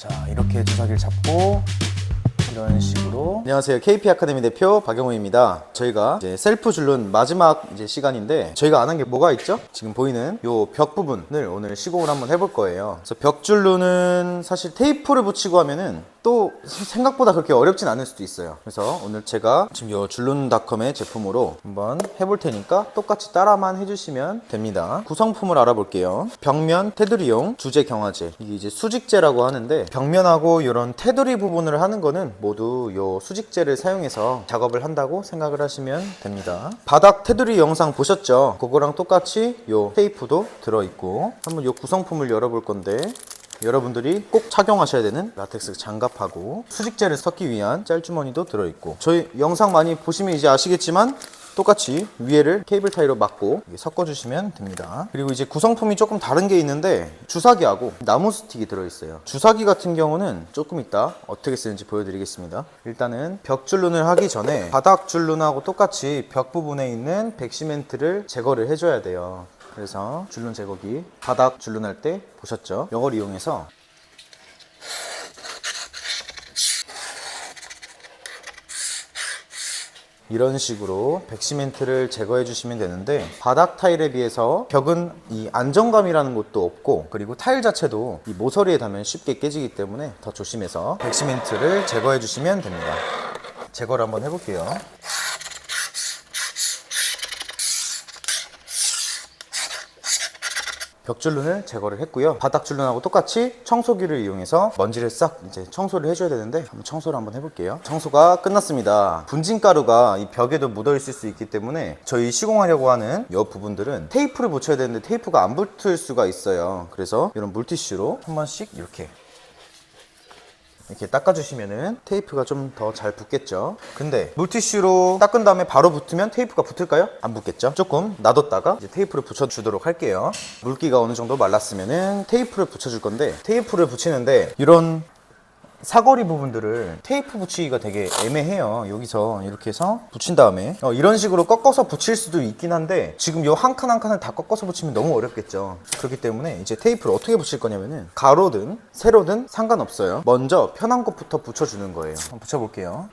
자, 이렇게 주사기를 잡고 이런 식으로. 안녕하세요, KP 아카데미 대표 박영우입니다. 저희가 이제 셀프 줄눈 마지막 이제 시간인데, 저희가 안 한 게 뭐가 있죠? 지금 보이는 요 벽 부분을 오늘 시공을 한번 해볼 거예요. 그래서 벽 줄눈은 사실 테이프를 붙이고 하면은 또 생각보다 그렇게 어렵진 않을 수도 있어요. 그래서 오늘 제가 지금 요 줄눈닷컴의 제품으로 한번 해볼 테니까 똑같이 따라만 해주시면 됩니다. 구성품을 알아볼게요. 벽면 테두리용 주제 경화제, 이게 이제 수직재라고 하는데, 벽면하고 이런 테두리 부분을 하는 거는 모두 요 수직재를 사용해서 작업을 한다고 생각을 하시면 됩니다. 바닥 테두리 영상 보셨죠? 그거랑 똑같이 요 테이프도 들어있고, 한번 요 구성품을 열어볼 건데, 여러분들이 꼭 착용하셔야 되는 라텍스 장갑하고 수직재를 섞기 위한 짤주머니도 들어있고, 저희 영상 많이 보시면 이제 아시겠지만 똑같이 위에를 케이블 타이로 막고 섞어주시면 됩니다. 그리고 이제 구성품이 조금 다른 게 있는데, 주사기하고 나무 스틱이 들어있어요. 주사기 같은 경우는 조금 이따 어떻게 쓰는지 보여드리겠습니다. 일단은 벽 줄눈을 하기 전에 바닥 줄눈하고 똑같이 벽 부분에 있는 백시멘트를 제거를 해줘야 돼요. 그래서 줄눈 제거기, 바닥 줄눈 할 때 보셨죠? 이걸 이용해서 이런 식으로 백시멘트를 제거해 주시면 되는데, 바닥 타일에 비해서 벽은 이 안정감이라는 것도 없고, 그리고 타일 자체도 이 모서리에 닿으면 쉽게 깨지기 때문에 더 조심해서 백시멘트를 제거해 주시면 됩니다. 제거를 한번 해볼게요. 벽줄눈을 제거를 했고요. 바닥 줄눈하고 똑같이 청소기를 이용해서 먼지를 싹 이제 청소를 해줘야 되는데, 한번 청소를 한번 해볼게요. 청소가 끝났습니다. 분진가루가 이 벽에도 묻어 있을 수 있기 때문에 저희 시공하려고 하는 이 부분들은 테이프를 붙여야 되는데 테이프가 안 붙을 수가 있어요. 그래서 이런 물티슈로 한 번씩 이렇게 닦아주시면은 테이프가 좀 더 잘 붙겠죠. 근데 물티슈로 닦은 다음에 바로 붙으면 테이프가 붙을까요? 안 붙겠죠. 조금 놔뒀다가 이제 테이프를 붙여주도록 할게요. 물기가 어느 정도 말랐으면은 테이프를 붙여줄 건데, 테이프를 붙이는데 이런 사거리 부분들을 테이프 붙이기가 되게 애매해요. 여기서 이렇게 해서 붙인 다음에 이런 식으로 꺾어서 붙일 수도 있긴 한데, 지금 요 한 칸 한 칸을 다 꺾어서 붙이면 너무 어렵겠죠. 그렇기 때문에 이제 테이프를 어떻게 붙일 거냐면은, 가로든 세로든 상관없어요. 먼저 편한 곳부터 붙여주는 거예요. 한번 붙여볼게요.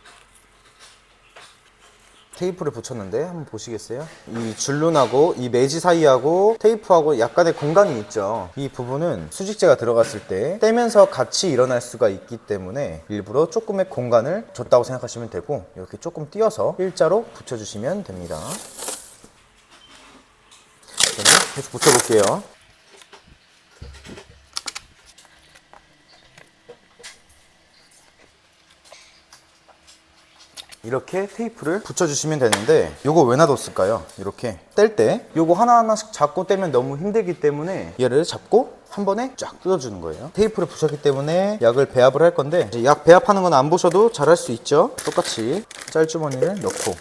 테이프를 붙였는데 한번 보시겠어요? 이 줄눈하고 이 매지 사이하고 테이프하고 약간의 공간이 있죠. 이 부분은 수직재가 들어갔을 때 떼면서 같이 일어날 수가 있기 때문에 일부러 조금의 공간을 줬다고 생각하시면 되고, 이렇게 조금 띄어서 일자로 붙여주시면 됩니다. 계속 붙여볼게요. 이렇게 테이프를 붙여주시면 되는데, 요거 왜 놔뒀을까요? 이렇게 뗄 때 요거 하나하나씩 잡고 떼면 너무 힘들기 때문에 얘를 잡고 한 번에 쫙 뜯어주는 거예요. 테이프를 붙였기 때문에 약을 배합을 할 건데, 이제 약 배합하는 건 안 보셔도 잘 할 수 있죠. 똑같이 짤주머니를 넣고,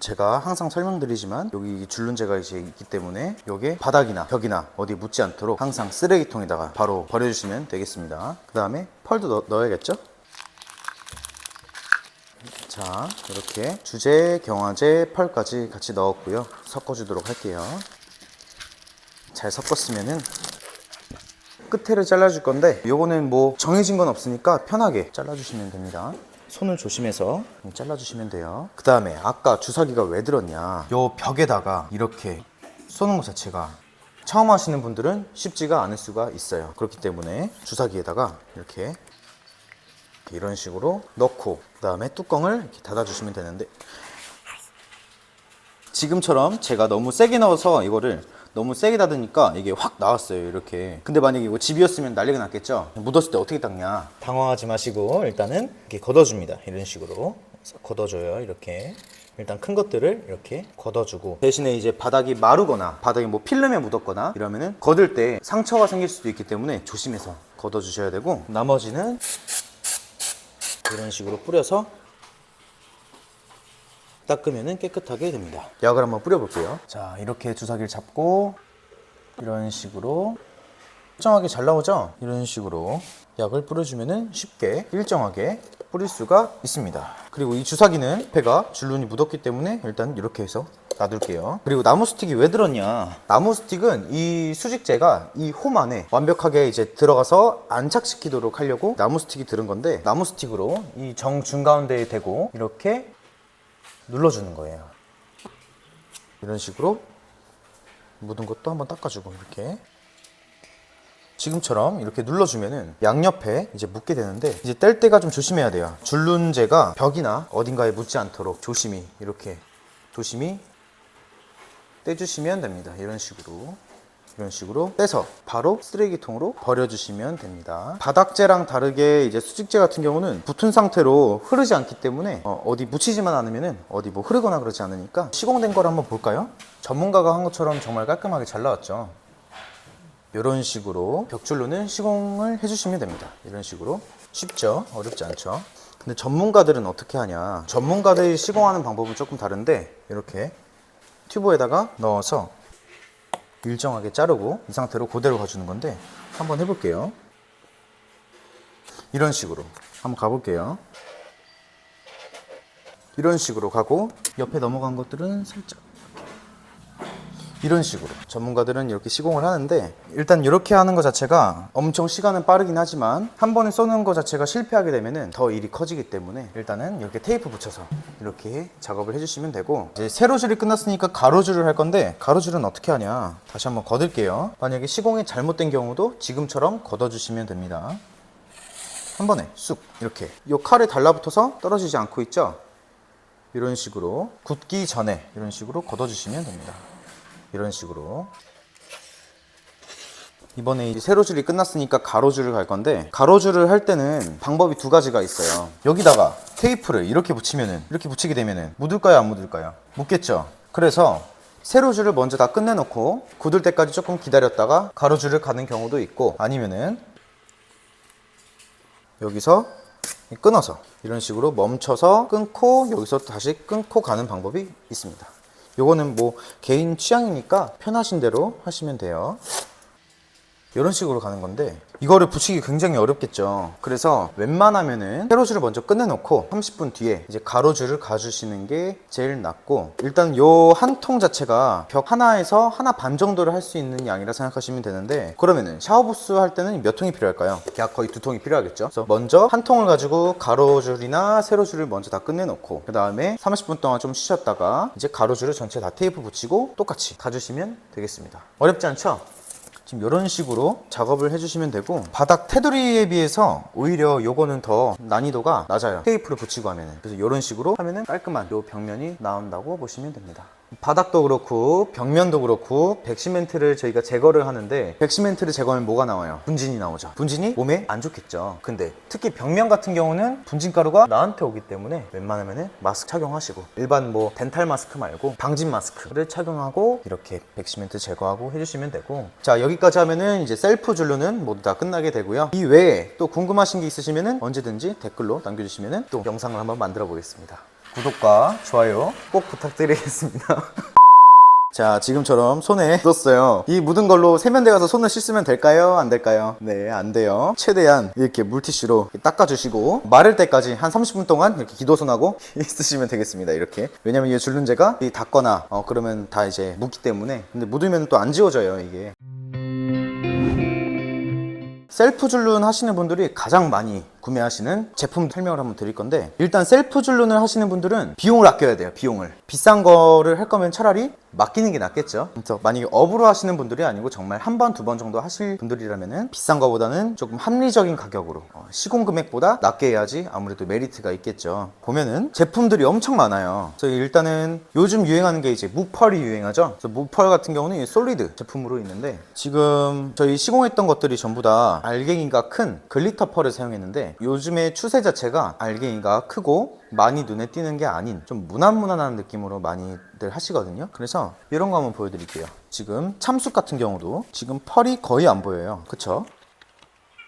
제가 항상 설명드리지만 여기 줄눈재가 이제 있기 때문에 여기에 바닥이나 벽이나 어디 묻지 않도록 항상 쓰레기통에다가 바로 버려주시면 되겠습니다. 그 다음에 펄도 넣어야겠죠? 자, 이렇게 주제, 경화제, 펄까지 같이 넣었고요. 섞어주도록 할게요. 잘 섞었으면은 끝에를 잘라줄 건데, 요거는 뭐 정해진 건 없으니까 편하게 잘라주시면 됩니다. 손을 조심해서 잘라주시면 돼요. 그 다음에 아까 주사기가 왜 들었냐, 요 벽에다가 이렇게 쏘는 것 자체가 처음 하시는 분들은 쉽지가 않을 수가 있어요. 그렇기 때문에 주사기에다가 이렇게 이런 식으로 넣고, 그 다음에 뚜껑을 이렇게 닫아주시면 되는데, 지금처럼 제가 너무 세게 넣어서 이거를 너무 세게 닫으니까 이게 확 나왔어요, 이렇게. 근데 만약에 이거 집이었으면 난리가 났겠죠. 묻었을 때 어떻게 닦냐, 당황하지 마시고 일단은 이렇게 걷어줍니다. 이런 식으로 걷어줘요. 이렇게 일단 큰 것들을 이렇게 걷어주고, 대신에 이제 바닥이 마르거나 바닥에 뭐 필름에 묻었거나 이러면은 걷을 때 상처가 생길 수도 있기 때문에 조심해서 걷어주셔야 되고, 나머지는 이런 식으로 뿌려서 닦으면 깨끗하게 됩니다. 약을 한번 뿌려볼게요. 자, 이렇게 주사기를 잡고 이런 식으로 일정하게 잘 나오죠? 이런 식으로 약을 뿌려주면 쉽게 일정하게 뿌릴 수가 있습니다. 그리고 이 주사기는 옆에가 줄눈이 묻었기 때문에 일단 이렇게 해서 놔둘게요. 그리고 나무 스틱이 왜 들었냐? 나무 스틱은 이 수직재가 이 홈 안에 완벽하게 이제 들어가서 안착시키도록 하려고 나무 스틱이 들은 건데, 나무 스틱으로 이 정 중가운데에 대고 이렇게 눌러주는 거예요. 이런 식으로 묻은 것도 한번 닦아주고, 이렇게 지금처럼 이렇게 눌러주면은 양옆에 이제 묻게 되는데, 이제 뗄 때가 좀 조심해야 돼요. 줄눈재가 벽이나 어딘가에 묻지 않도록 조심히 이렇게 조심히 떼주시면 됩니다. 이런 식으로 떼서 바로 쓰레기통으로 버려주시면 됩니다. 바닥재랑 다르게 이제 수직재 같은 경우는 붙은 상태로 흐르지 않기 때문에 어디 묻히지만 않으면은 어디 뭐 흐르거나 그러지 않으니까, 시공된 걸 한번 볼까요? 전문가가 한 것처럼 정말 깔끔하게 잘 나왔죠. 이런 식으로 벽줄로는 시공을 해주시면 됩니다. 이런 식으로 쉽죠? 어렵지 않죠? 근데 전문가들은 어떻게 하냐? 전문가들이 시공하는 방법은 조금 다른데, 이렇게 튜브에다가 넣어서 일정하게 자르고 이 상태로 그대로 가주는 건데, 한번 해볼게요. 이런 식으로 한번 가볼게요. 이런 식으로 가고, 옆에 넘어간 것들은 살짝 이런 식으로 전문가들은 이렇게 시공을 하는데, 일단 이렇게 하는 것 자체가 엄청 시간은 빠르긴 하지만 한 번에 쏘는 것 자체가 실패하게 되면은 더 일이 커지기 때문에 일단은 이렇게 테이프 붙여서 이렇게 작업을 해주시면 되고, 이제 세로줄이 끝났으니까 가로줄을 할 건데, 가로줄은 어떻게 하냐? 다시 한번 걷을게요. 만약에 시공이 잘못된 경우도 지금처럼 걷어주시면 됩니다. 한 번에 쑥 이렇게 이 칼에 달라붙어서 떨어지지 않고 있죠? 이런 식으로 굳기 전에 이런 식으로 걷어주시면 됩니다. 이런 식으로. 이번에 이제 세로줄이 끝났으니까 가로줄을 갈 건데, 가로줄을 할 때는 방법이 두 가지가 있어요. 여기다가 테이프를 이렇게 붙이면은, 이렇게 붙이게 되면은 묻을까요, 안 묻을까요? 묻겠죠. 그래서 세로줄을 먼저 다 끝내놓고 굳을 때까지 조금 기다렸다가 가로줄을 가는 경우도 있고, 아니면은 여기서 끊어서 이런 식으로 멈춰서 끊고 여기서 다시 끊고 가는 방법이 있습니다. 요거는 뭐 개인 취향이니까 편하신 대로 하시면 돼요. 이런 식으로 가는 건데, 이거를 붙이기 굉장히 어렵겠죠. 그래서 웬만하면은 세로줄을 먼저 끝내놓고 30분 뒤에 이제 가로줄을 가주시는 게 제일 낫고, 일단 요 한 통 자체가 벽 하나에서 하나 반 정도를 할 수 있는 양이라 생각하시면 되는데, 그러면은 샤워부스 할 때는 몇 통이 필요할까요? 약 거의 2통이 필요하겠죠. 그래서 먼저 한 통을 가지고 가로줄이나 세로줄을 먼저 다 끝내놓고, 그 다음에 30분 동안 좀 쉬셨다가 이제 가로줄을 전체 다 테이프 붙이고 똑같이 가주시면 되겠습니다. 어렵지 않죠? 지금 이런 식으로 작업을 해주시면 되고, 바닥 테두리에 비해서 오히려 요거는 더 난이도가 낮아요. 테이프를 붙이고 하면은. 그래서 이런 식으로 하면은 깔끔한 요 벽면이 나온다고 보시면 됩니다. 바닥도 그렇고 벽면도 그렇고 백시멘트를 저희가 제거를 하는데, 백시멘트를 제거하면 뭐가 나와요? 분진이 나오죠. 분진이 몸에 안 좋겠죠. 근데 특히 벽면 같은 경우는 분진가루가 나한테 오기 때문에 웬만하면은 마스크 착용하시고, 일반 뭐 덴탈 마스크 말고 방진 마스크를 착용하고 이렇게 백시멘트 제거하고 해주시면 되고, 자, 여기까지 하면은 이제 셀프 줄루는 모두 다 끝나게 되고요. 이 외에 또 궁금하신 게 있으시면은 언제든지 댓글로 남겨주시면은 또 영상을 한번 만들어 보겠습니다. 구독과 좋아요 꼭 부탁드리겠습니다. 자, 지금처럼 손에 묻었어요. 이 묻은 걸로 세면대 가서 손을 씻으면 될까요? 안 될까요? 네, 안 돼요. 최대한 이렇게 물티슈로 닦아주시고, 마를 때까지 한 30분 동안 이렇게 기도손하고 있으시면 되겠습니다. 이렇게. 왜냐면 이 줄눈재가 닿거나 그러면 다 이제 묻기 때문에. 근데 묻으면 또 안 지워져요, 이게. 셀프 줄눈 하시는 분들이 가장 많이 구매하시는 제품 설명을 한번 드릴 건데, 일단 셀프 줄눈을 하시는 분들은 비용을 아껴야 돼요. 비용을. 비싼 거를 할 거면 차라리 맡기는 게 낫겠죠. 그래서 만약에 업으로 하시는 분들이 아니고 정말 한 번, 두 번 정도 하실 분들이라면은 비싼 거보다는 조금 합리적인 가격으로 시공 금액보다 낮게 해야지 아무래도 메리트가 있겠죠. 보면은 제품들이 엄청 많아요. 그래서 일단은 요즘 유행하는 게 이제 무펄이 유행하죠. 그래서 무펄 같은 경우는 솔리드 제품으로 있는데, 지금 저희 시공했던 것들이 전부 다 알갱이가 큰 글리터 펄을 사용했는데, 요즘의 추세 자체가 알갱이가 크고 많이 눈에 띄는 게 아닌 좀 무난무난한 느낌으로 많이들 하시거든요. 그래서 이런 거 한번 보여드릴게요. 지금 참숯 같은 경우도 지금 펄이 거의 안 보여요. 그쵸?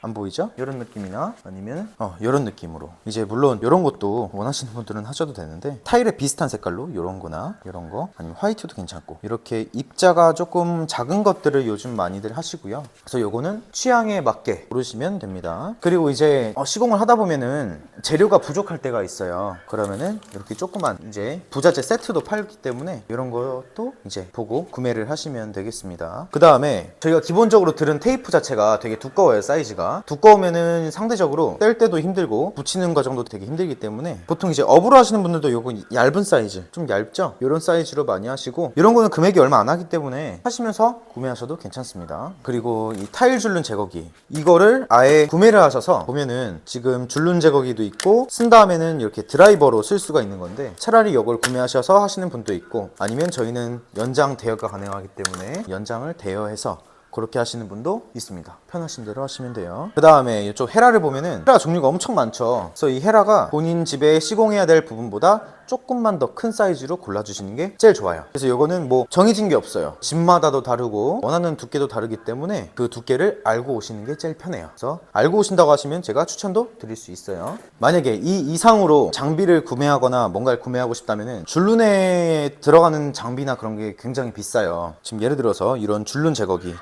안 보이죠? 이런 느낌이나 아니면 이런 느낌으로 이제 물론 이런 것도 원하시는 분들은 하셔도 되는데 타일에 비슷한 색깔로 이런 거나 이런 거 아니면 화이트도 괜찮고 이렇게 입자가 조금 작은 것들을 요즘 많이들 하시고요. 그래서 요거는 취향에 맞게 고르시면 됩니다. 그리고 이제 시공을 하다 보면은 재료가 부족할 때가 있어요. 그러면은 이렇게 조그만 이제 부자재 세트도 팔기 때문에 이런 것도 이제 보고 구매를 하시면 되겠습니다. 그 다음에 저희가 기본적으로 들은 테이프 자체가 되게 두꺼워요. 사이즈가 두꺼우면은 상대적으로 뗄 때도 힘들고 붙이는 과정도 되게 힘들기 때문에 보통 이제 업으로 하시는 분들도 요거 얇은 사이즈 좀 얇죠? 이런 사이즈로 많이 하시고 이런 거는 금액이 얼마 안 하기 때문에 하시면서 구매하셔도 괜찮습니다. 그리고 이 타일 줄눈 제거기 이거를 아예 구매를 하셔서 보면은 지금 줄눈 제거기도 있고 쓴 다음에는 이렇게 드라이버로 쓸 수가 있는 건데 차라리 이걸 구매하셔서 하시는 분도 있고 아니면 저희는 연장 대여가 가능하기 때문에 연장을 대여해서 그렇게 하시는 분도 있습니다. 편하신 대로 하시면 돼요. 그 다음에 이쪽 헤라를 보면은 헤라 종류가 엄청 많죠. 그래서 이 헤라가 본인 집에 시공해야 될 부분보다 조금만 더 큰 사이즈로 골라주시는 게 제일 좋아요. 그래서 이거는 뭐 정해진 게 없어요. 집마다도 다르고 원하는 두께도 다르기 때문에 그 두께를 알고 오시는 게 제일 편해요. 그래서 알고 오신다고 하시면 제가 추천도 드릴 수 있어요. 만약에 이 이상으로 장비를 구매하거나 뭔가를 구매하고 싶다면은 줄눈에 들어가는 장비나 그런 게 굉장히 비싸요. 지금 예를 들어서 이런 줄눈 제거기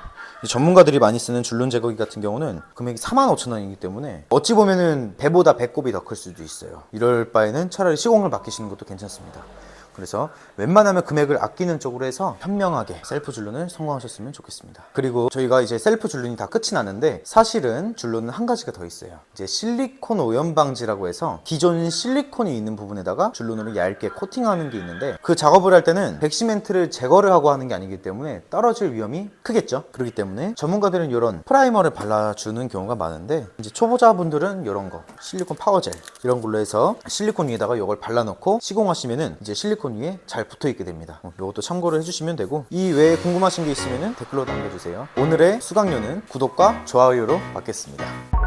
전문가들이 많이 쓰는 줄눈 제거기 같은 경우는 금액이 45,000원이기 때문에 어찌 보면은 배보다 배꼽이 더 클 수도 있어요. 이럴 바에는 차라리 시공을 맡기시는 것도 괜찮습니다. 그래서 웬만하면 금액을 아끼는 쪽으로 해서 현명하게 셀프 줄눈을 성공하셨으면 좋겠습니다. 그리고 저희가 이제 셀프 줄눈이 다 끝이 나는데 사실은 줄눈은 한 가지가 더 있어요. 이제 실리콘 오염 방지라고 해서 기존 실리콘이 있는 부분에다가 줄눈으로 얇게 코팅하는 게 있는데 그 작업을 할 때는 백시멘트를 제거를 하고 하는 게 아니기 때문에 떨어질 위험이 크겠죠. 그렇기 때문에 전문가들은 이런 프라이머를 발라주는 경우가 많은데 이제 초보자분들은 이런 거 실리콘 파워젤 이런 걸로 해서 실리콘 위에다가 이걸 발라놓고 시공하시면은 이제 실리콘 위에 잘 붙어있게 됩니다. 이것도 참고를 해주시면 되고 이 외에 궁금하신 게 있으면 댓글로 남겨주세요. 오늘의 수강료는 구독과 좋아요로 받겠습니다.